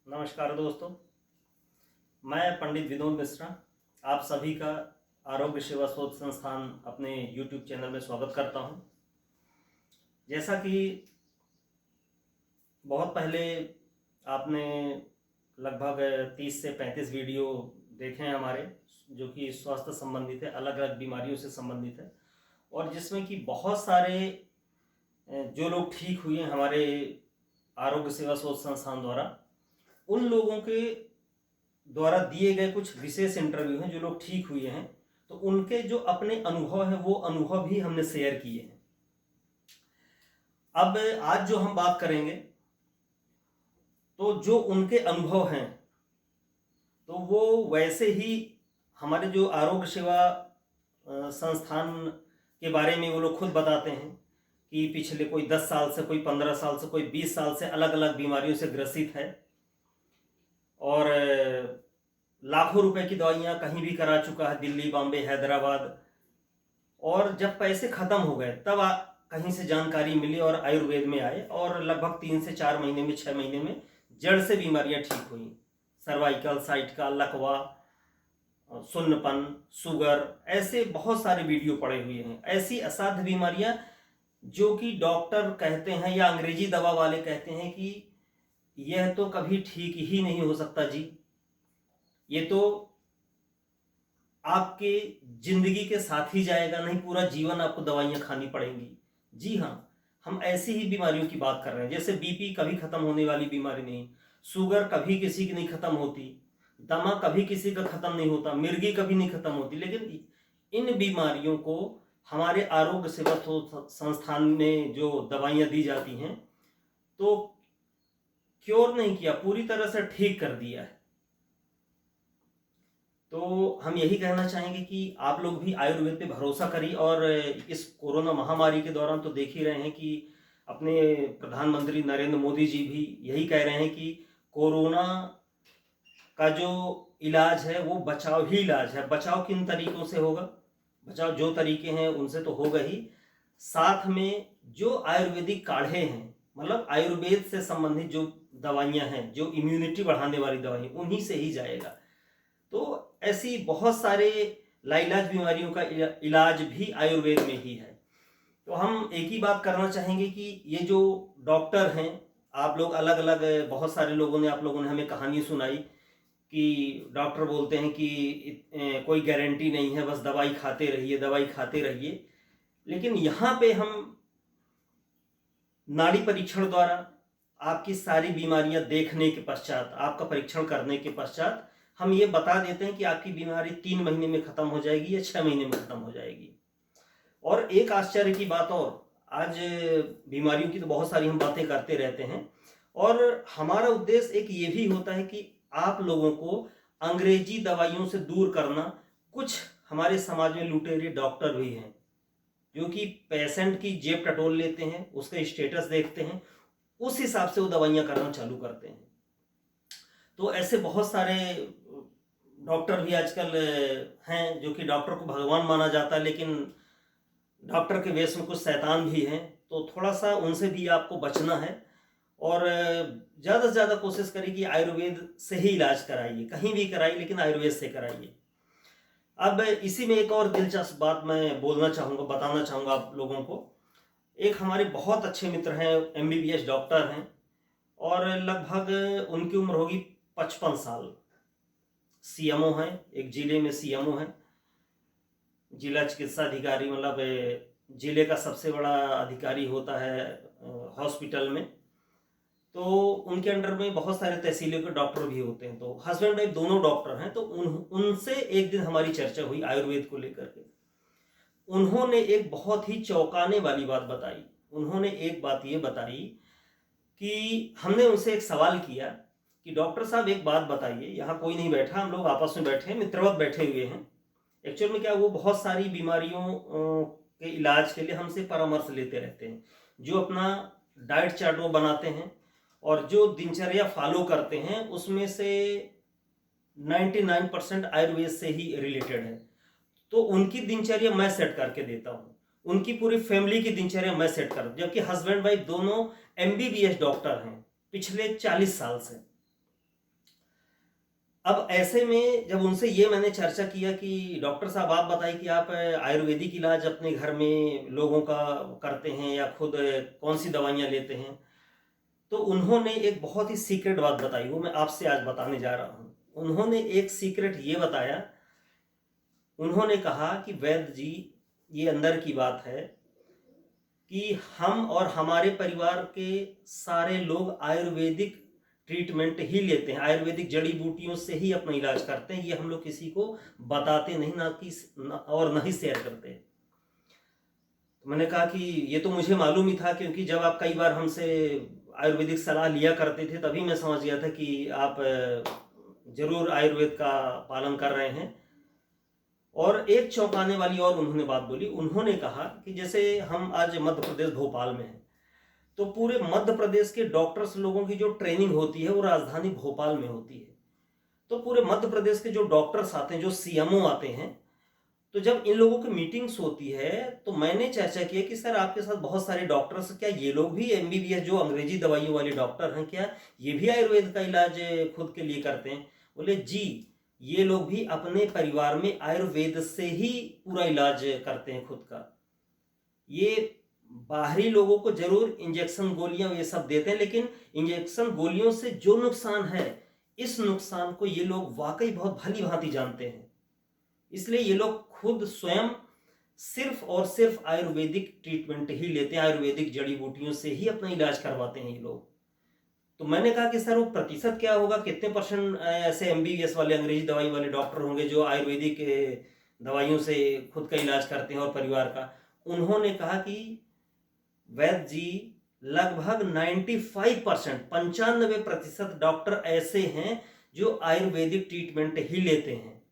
नमस्कार दोस्तों, मैं पंडित विनोद मिश्रा आप सभी का आरोग्य सेवा शोध संस्थान अपने YouTube चैनल में स्वागत करता हूं। जैसा कि बहुत पहले आपने लगभग 30 से 35 वीडियो देखे हैं हमारे, जो कि स्वास्थ्य संबंधित है, अलग अलग बीमारियों से संबंधित है, और जिसमें कि बहुत सारे जो लोग ठीक हुए हैं हमारे आरोग्य सेवा शोध संस्थान द्वारा, उन लोगों के द्वारा दिए गए कुछ विशेष इंटरव्यू हैं। जो लोग ठीक हुए हैं तो उनके जो अपने अनुभव हैं वो अनुभव भी हमने शेयर किए हैं। अब आज जो हम बात करेंगे तो जो उनके अनुभव हैं तो वो वैसे ही हमारे जो आरोग्य सेवा संस्थान के बारे में वो लोग खुद बताते हैं कि पिछले कोई 10 साल से, कोई 15 साल से, कोई 20 साल से अलग अलग बीमारियों से ग्रसित है और लाखों रुपए की दवाइयाँ कहीं भी करा चुका है, दिल्ली, बॉम्बे, हैदराबाद। और जब पैसे ख़त्म हो गए तब कहीं से जानकारी मिली और आयुर्वेद में आए और लगभग 3 से 4 महीने में, 6 महीने में जड़ से बीमारियाँ ठीक हुई। सर्वाइकल, साइटिका, लकवा, सुन्नपन, शुगर, ऐसे बहुत सारे वीडियो पड़े हुए हैं। ऐसी असाध्य बीमारियाँ जो कि डॉक्टर कहते हैं या अंग्रेजी दवा वाले कहते हैं कि यह तो कभी ठीक ही नहीं हो सकता जी, ये तो आपके जिंदगी के साथ ही जाएगा, नहीं पूरा जीवन आपको दवाइयाँ खानी पड़ेंगी। जी हाँ, हम ऐसी ही बीमारियों की बात कर रहे हैं। जैसे बीपी कभी खत्म होने वाली बीमारी नहीं, शुगर कभी किसी की नहीं खत्म होती, दमा कभी किसी का खत्म नहीं होता, मिर्गी कभी नहीं खत्म होती, लेकिन इन बीमारियों को हमारे आरोग्य सेवा संस्थान में जो दवाइयाँ दी जाती हैं तो क्योर नहीं किया, पूरी तरह से ठीक कर दिया है। तो हम यही कहना चाहेंगे कि आप लोग भी आयुर्वेद पे भरोसा करिए। और इस कोरोना महामारी के दौरान तो देख ही रहे हैं कि अपने प्रधानमंत्री नरेंद्र मोदी जी भी यही कह रहे हैं कि कोरोना का जो इलाज है वो बचाव ही इलाज है। बचाव किन तरीकों से होगा? बचाव जो तरीके हैं उनसे तो होगा ही, साथ में जो आयुर्वेदिक काढ़े हैं, मतलब आयुर्वेद से संबंधित जो दवाइयाँ हैं, जो इम्यूनिटी बढ़ाने वाली दवाई, उन्हीं से ही जाएगा। तो ऐसी बहुत सारे लाइलाज बीमारियों का इलाज भी आयुर्वेद में ही है। तो हम एक ही बात करना चाहेंगे कि ये जो डॉक्टर हैं, आप लोग अलग अलग, बहुत सारे लोगों ने, आप लोगों ने हमें कहानी सुनाई कि डॉक्टर बोलते हैं कि कोई गारंटी नहीं है, बस दवाई खाते रहिए, दवाई खाते रहिए। लेकिन यहाँ पे हम नाड़ी परीक्षण द्वारा आपकी सारी बीमारियां देखने के पश्चात, आपका परीक्षण करने के पश्चात हम ये बता देते हैं कि आपकी बीमारी 3 महीने में खत्म हो जाएगी या 6 महीने में खत्म हो जाएगी। और एक आश्चर्य की बात और, आज बीमारियों की तो बहुत सारी हम बातें करते रहते हैं और हमारा उद्देश्य एक ये भी होता है कि आप लोगों को अंग्रेजी दवाइयों से दूर करना। कुछ हमारे समाज में लुटेरे डॉक्टर भी हैं जो कि पेशेंट की जेब टटोल लेते हैं, उसका स्टेटस देखते हैं, उस हिसाब से वो दवाइयाँ करना चालू करते हैं। तो ऐसे बहुत सारे डॉक्टर भी आजकल हैं जो कि डॉक्टर को भगवान माना जाता है, लेकिन डॉक्टर के वेश में कुछ शैतान भी हैं। तो थोड़ा सा उनसे भी आपको बचना है और ज़्यादा से ज़्यादा कोशिश करिए कि आयुर्वेद से ही इलाज कराइए, कहीं भी कराइए लेकिन आयुर्वेद से कराइए। अब इसी में एक और दिलचस्प बात मैं बोलना चाहूँगा, बताना चाहूँगा आप लोगों को। एक हमारे बहुत अच्छे मित्र हैं, MBBS डॉक्टर हैं और लगभग उनकी उम्र होगी 55 साल। CMO हैं, एक जिले में CMO हैं, जिला चिकित्सा अधिकारी, मतलब जिले का सबसे बड़ा अधिकारी होता है हॉस्पिटल में। तो उनके अंडर में बहुत सारे तहसीलों के डॉक्टर भी होते हैं। तो हस्बैंड वाइफ दोनों डॉक्टर हैं। तो उनसे एक दिन हमारी चर्चा हुई आयुर्वेद को लेकर के। उन्होंने एक बहुत ही चौंकाने वाली बात बताई। उन्होंने एक बात ये बताई कि हमने उनसे एक सवाल किया कि डॉक्टर साहब एक बात बताइए, यहाँ कोई नहीं बैठा, हम लोग आपस में बैठे हैं, मित्रवत बैठे हुए हैं। एक्चुअल में क्या, वो बहुत सारी बीमारियों के इलाज के लिए हमसे परामर्श लेते रहते हैं। जो अपना डाइट चार्ट वो बनाते हैं और जो दिनचर्या फॉलो करते हैं उसमें से 99% आयुर्वेद से ही रिलेटेड है। तो उनकी दिनचर्या मैं सेट करके देता हूँ, उनकी पूरी फैमिली की दिनचर्या मैं सेट कर, जबकि हस्बैंड वाइफ दोनों MBBS डॉक्टर हैं पिछले 40 साल से। अब ऐसे में जब उनसे ये मैंने चर्चा किया कि डॉक्टर साहब आप बताइए कि आप आयुर्वेदिक इलाज अपने घर में लोगों का करते हैं या खुद कौन सी दवाइयाँ लेते हैं, तो उन्होंने एक बहुत ही सीक्रेट बात बताई, वो मैं आपसे आज बताने जा रहा हूँ। उन्होंने एक सीक्रेट ये बताया, उन्होंने कहा कि वैद्य जी, ये अंदर की बात है कि हम और हमारे परिवार के सारे लोग आयुर्वेदिक ट्रीटमेंट ही लेते हैं, आयुर्वेदिक जड़ी बूटियों से ही अपना इलाज करते हैं। ये हम लोग किसी को बताते नहीं, ना कि और ना ही शेयर करते हैं। तो मैंने कहा कि ये तो मुझे मालूम ही था, क्योंकि जब आप कई बार हमसे आयुर्वेदिक सलाह लिया करते थे तभी मैं समझ गया था कि आप जरूर आयुर्वेद का पालन कर रहे हैं। और एक चौंकाने वाली और उन्होंने बात बोली, उन्होंने कहा कि जैसे हम आज मध्य प्रदेश भोपाल में हैं, तो पूरे मध्य प्रदेश के डॉक्टर्स लोगों की जो ट्रेनिंग होती है वो राजधानी भोपाल में होती है। तो पूरे मध्य प्रदेश के जो डॉक्टर्स आते हैं, जो सीएमओ आते हैं, तो जब इन लोगों की मीटिंग्स होती है तो मैंने चर्चा की कि सर आपके साथ बहुत सारे डॉक्टर्स, क्या ये लोग भी एमबीबीएस जो अंग्रेजी दवाइयों वाले डॉक्टर हैं, क्या ये भी आयुर्वेद का इलाज खुद के लिए करते हैं? बोले जी, ये लोग भी अपने परिवार में आयुर्वेद से ही पूरा इलाज करते हैं खुद का। ये बाहरी लोगों को जरूर इंजेक्शन गोलियां ये सब देते हैं, लेकिन इंजेक्शन गोलियों से जो नुकसान है, इस नुकसान को ये लोग वाकई बहुत भली भांति जानते हैं। इसलिए ये लोग खुद स्वयं सिर्फ और सिर्फ आयुर्वेदिक ट्रीटमेंट ही लेते हैं, आयुर्वेदिक जड़ी बूटियों से ही अपना इलाज करवाते हैं ये लोग। तो मैंने कहा कि सर वो प्रतिशत क्या होगा, कितने परसेंट ऐसे एमबीबीएस वाले अंग्रेजी दवाई वाले डॉक्टर होंगे जो आयुर्वेदिक दवाइयों से खुद का इलाज करते हैं और परिवार का? उन्होंने कहा कि वैद्य जी, लगभग 95%, 95% डॉक्टर ऐसे हैं जो आयुर्वेदिक ट्रीटमेंट ही लेते हैं,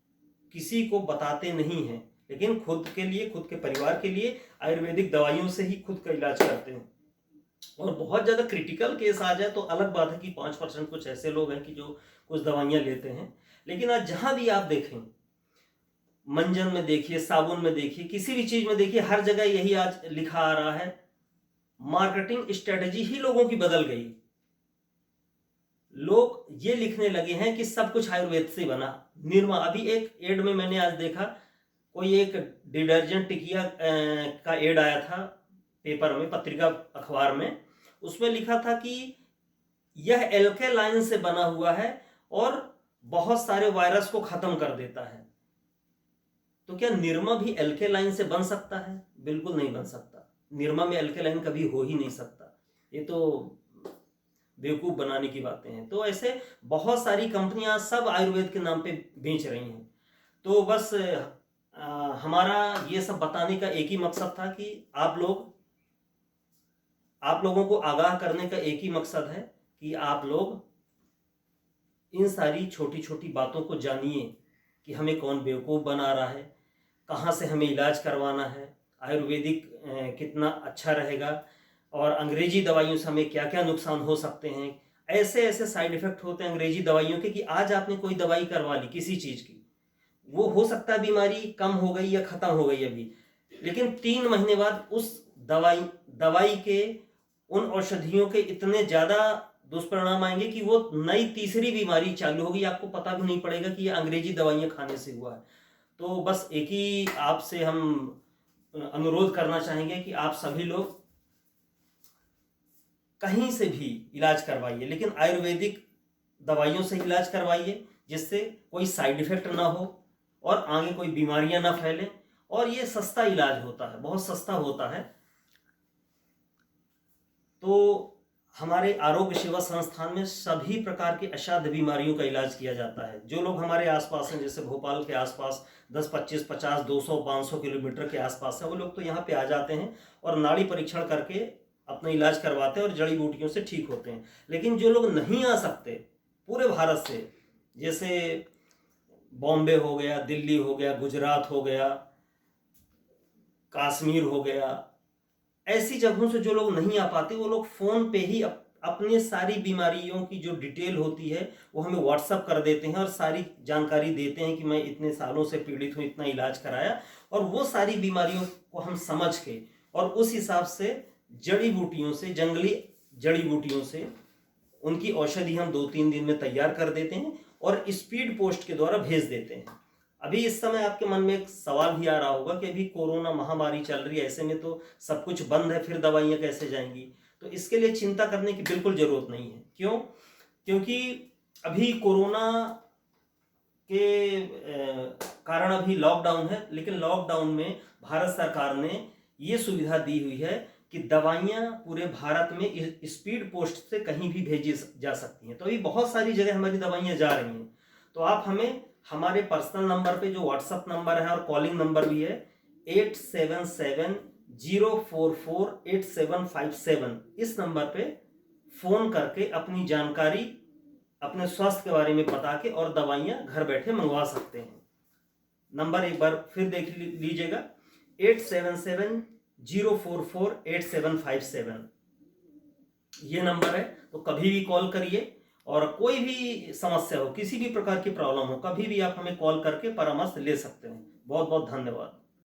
किसी को बताते नहीं हैं, लेकिन खुद के लिए, खुद के परिवार के लिए आयुर्वेदिक दवाइयों से ही खुद का इलाज करते हैं। और बहुत ज़्यादा क्रिटिकल केस आ जाए तो अलग बात है कि 5% कुछ ऐसे लोग हैं कि जो कुछ दवाइयाँ लेते हैं। लेकिन आज जहाँ भी आप देखें, मंजन में देखिए, साबुन में देखिए, किसी भी चीज़ में देखिए, हर जगह यही आज लिखा आ रहा है। मार्केटिंग स्ट्रेटजी ही लोगों की बदल गई। लोग ये लिखने लगे हैं कि सब कुछ आयुर्वेद से बना। निरमा, अभी एक एड में मैंने आज देखा, कोई एक डिटर्जेंट टिकिया का एड आया था पेपर में, पत्रिका अखबार में। उसमें लिखा था कि यह एल्केलाइन से बना हुआ है और बहुत सारे वायरस को खत्म कर देता है। तो क्या निरमा भी एल्केलाइन से बन सकता है? बिल्कुल नहीं बन सकता। निरमा में एल्केलाइन कभी हो ही नहीं सकता। ये तो बेवकूफ़ बनाने की बातें हैं। तो ऐसे बहुत सारी कंपनियां सब आयुर्वेद के नाम पे बेच रही हैं। तो बस हमारा ये सब बताने का एक ही मकसद था कि आप लोगों को आगाह करने का एक ही मकसद है कि आप लोग इन सारी छोटी छोटी बातों को जानिए कि हमें कौन बेवकूफ़ बना रहा है, कहाँ से हमें इलाज करवाना है, आयुर्वेदिक कितना अच्छा रहेगा, और अंग्रेजी दवाइयों से हमें क्या क्या नुकसान हो सकते हैं। ऐसे ऐसे साइड इफ़ेक्ट होते हैं अंग्रेजी दवाइयों के कि आज आपने कोई दवाई करवा ली किसी चीज़ की, वो हो सकता है बीमारी कम हो गई या ख़त्म हो गई अभी, लेकिन 3 महीने बाद उस दवाई के, उन औषधियों के इतने ज़्यादा दुष्परिणाम आएंगे कि वो नई तीसरी बीमारी चालू होगी, आपको पता भी नहीं पड़ेगा कि ये अंग्रेजी दवाइयाँ खाने से हुआ है। तो बस एक ही आपसे हम अनुरोध करना चाहेंगे कि आप सभी लोग कहीं से भी इलाज करवाइए, लेकिन आयुर्वेदिक दवाइयों से इलाज करवाइए जिससे कोई साइड इफेक्ट ना हो और आगे कोई बीमारियां ना फैलें। और ये सस्ता इलाज होता है, बहुत सस्ता होता है। तो हमारे आरोग्य सेवा संस्थान में सभी प्रकार की असाध्य बीमारियों का इलाज किया जाता है। जो लोग हमारे आसपास हैं, जैसे भोपाल के आसपास 10, 25, 50, 200, 500 किलोमीटर के आसपास है, वो लोग तो यहाँ पे आ जाते हैं और नाड़ी परीक्षण करके अपना इलाज करवाते हैं और जड़ी बूटियों से ठीक होते हैं। लेकिन जो लोग नहीं आ सकते पूरे भारत से, जैसे बॉम्बे हो गया, दिल्ली हो गया, गुजरात हो गया, कश्मीर हो गया, ऐसी जगहों से जो लोग नहीं आ पाते, वो लोग फ़ोन पे ही अपने सारी बीमारियों की जो डिटेल होती है वो हमें व्हाट्सअप कर देते हैं और सारी जानकारी देते हैं कि मैं इतने सालों से पीड़ित हूँ, इतना इलाज कराया, और वो सारी बीमारियों को हम समझ के और उस हिसाब से जड़ी बूटियों से, जंगली जड़ी बूटियों से उनकी औषधि हम 2-3 दिन में तैयार कर देते हैं और स्पीड पोस्ट के द्वारा भेज देते हैं। अभी इस समय आपके मन में एक सवाल भी आ रहा होगा कि अभी कोरोना महामारी चल रही है, ऐसे में तो सब कुछ बंद है, फिर दवाइयाँ कैसे जाएंगी। तो इसके लिए चिंता करने की बिल्कुल ज़रूरत नहीं है। क्यों? क्योंकि अभी कोरोना के कारण अभी लॉकडाउन है, लेकिन लॉकडाउन में भारत सरकार ने ये सुविधा दी हुई है कि दवाइयाँ पूरे भारत में स्पीड पोस्ट से कहीं भी भेजी जा सकती हैं। तो अभी बहुत सारी जगह हमारी दवाइयाँ जा रही हैं। तो आप हमें हमारे पर्सनल नंबर पे, जो व्हाट्सएप नंबर है और कॉलिंग नंबर भी है 8770448757, इस नंबर पे फ़ोन करके अपनी जानकारी अपने स्वास्थ्य के बारे में बता के और दवाइयाँ घर बैठे मंगवा सकते हैं। नंबर एक बार फिर देख लीजिएगा, 8770448757, ये नंबर है। तो कभी भी कॉल करिए और कोई भी समस्या हो, किसी भी प्रकार की प्रॉब्लम हो, कभी भी आप हमें कॉल करके परामर्श ले सकते हैं। बहुत बहुत धन्यवाद।